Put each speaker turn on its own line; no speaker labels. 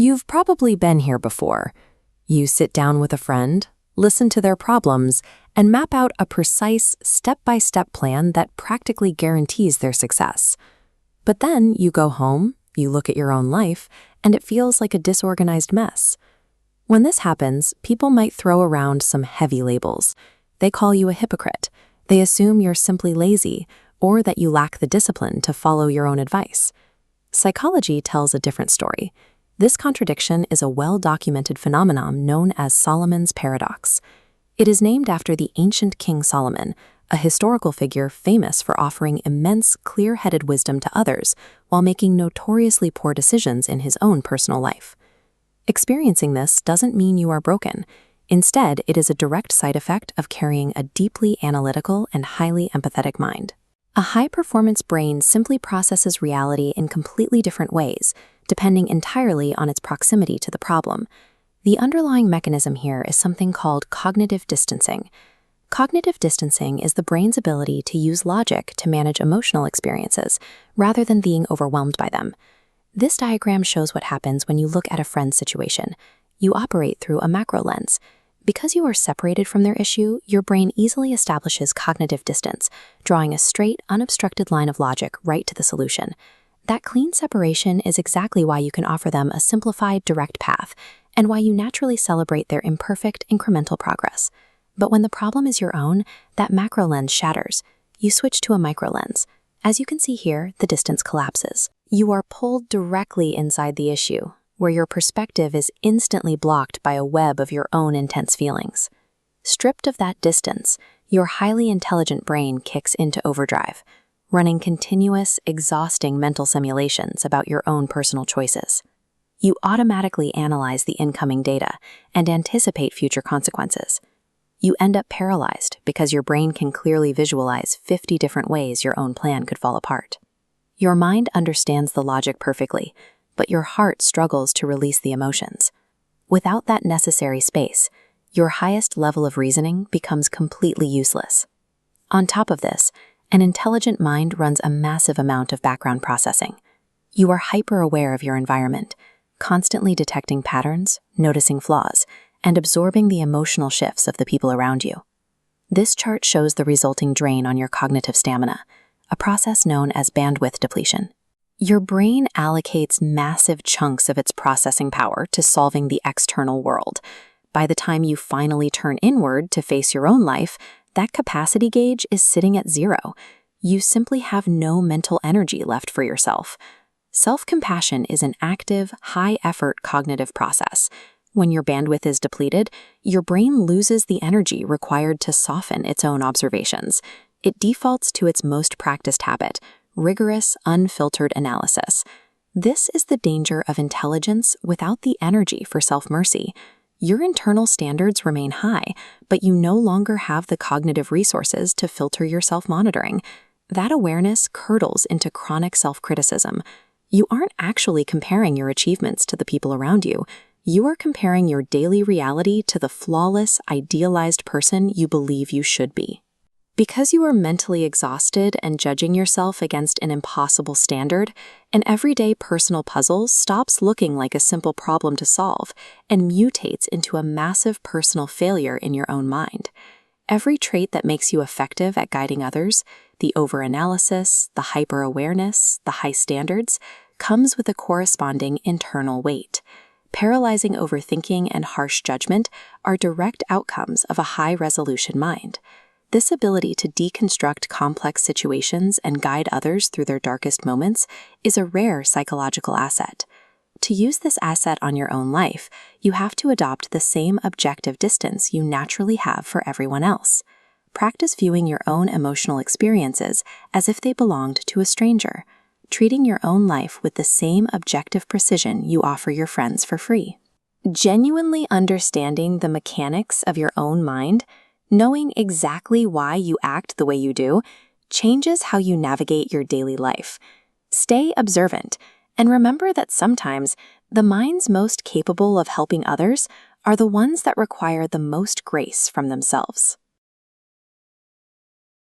You've probably been here before. You sit down with a friend, listen to their problems, and map out a precise step-by-step plan that practically guarantees their success. But then you go home, you look at your own life, and it feels like a disorganized mess. When this happens, people might throw around some heavy labels. They call you a hypocrite. They assume you're simply lazy, or that you lack the discipline to follow your own advice. Psychology tells a different story. This contradiction is a well-documented phenomenon known as Solomon's paradox. It is named after the ancient King Solomon, a historical figure famous for offering immense, clear-headed wisdom to others while making notoriously poor decisions in his own personal life. Experiencing this doesn't mean you are broken. Instead, it is a direct side effect of carrying a deeply analytical and highly empathetic mind. A high-performance brain simply processes reality in completely different ways, depending entirely on its proximity to the problem. The underlying mechanism here is something called cognitive distancing. Cognitive distancing is the brain's ability to use logic to manage emotional experiences, rather than being overwhelmed by them. This diagram shows what happens when you look at a friend's situation. You operate through a macro lens. Because you are separated from their issue, your brain easily establishes cognitive distance, drawing a straight, unobstructed line of logic right to the solution. That clean separation is exactly why you can offer them a simplified, direct path, and why you naturally celebrate their imperfect, incremental progress. But when the problem is your own, that macro lens shatters. You switch to a micro lens. As you can see here, the distance collapses. You are pulled directly inside the issue, where your perspective is instantly blocked by a web of your own intense feelings. Stripped of that distance, your highly intelligent brain kicks into overdrive, running continuous, exhausting mental simulations about your own personal choices. You automatically analyze the incoming data and anticipate future consequences. You end up paralyzed because your brain can clearly visualize 50 different ways your own plan could fall apart. Your mind understands the logic perfectly, but your heart struggles to release the emotions. Without that necessary space, your highest level of reasoning becomes completely useless. On top of this, an intelligent mind runs a massive amount of background processing. You are hyper-aware of your environment, constantly detecting patterns, noticing flaws, and absorbing the emotional shifts of the people around you. This chart shows the resulting drain on your cognitive stamina, a process known as bandwidth depletion. Your brain allocates massive chunks of its processing power to solving the external world. By the time you finally turn inward to face your own life, that capacity gauge is sitting at 0. You simply have no mental energy left for yourself. Self-compassion is an active, high-effort cognitive process. When your bandwidth is depleted, your brain loses the energy required to soften its own observations. It defaults to its most practiced habit, rigorous, unfiltered analysis. This is the danger of intelligence without the energy for self-mercy. Your internal standards remain high, but you no longer have the cognitive resources to filter your self-monitoring. That awareness curdles into chronic self-criticism. You aren't actually comparing your achievements to the people around you. You are comparing your daily reality to the flawless, idealized person you believe you should be. Because you are mentally exhausted and judging yourself against an impossible standard, an everyday personal puzzle stops looking like a simple problem to solve and mutates into a massive personal failure in your own mind. Every trait that makes you effective at guiding others, the overanalysis, the hyper-awareness, the high standards, comes with a corresponding internal weight. Paralyzing overthinking and harsh judgment are direct outcomes of a high-resolution mind. This ability to deconstruct complex situations and guide others through their darkest moments is a rare psychological asset. To use this asset on your own life, you have to adopt the same objective distance you naturally have for everyone else. Practice viewing your own emotional experiences as if they belonged to a stranger, treating your own life with the same objective precision you offer your friends for free. Genuinely understanding the mechanics of your own mind, knowing exactly why you act the way you do, changes how you navigate your daily life. Stay observant, and remember that sometimes the minds most capable of helping others are the ones that require the most grace from themselves.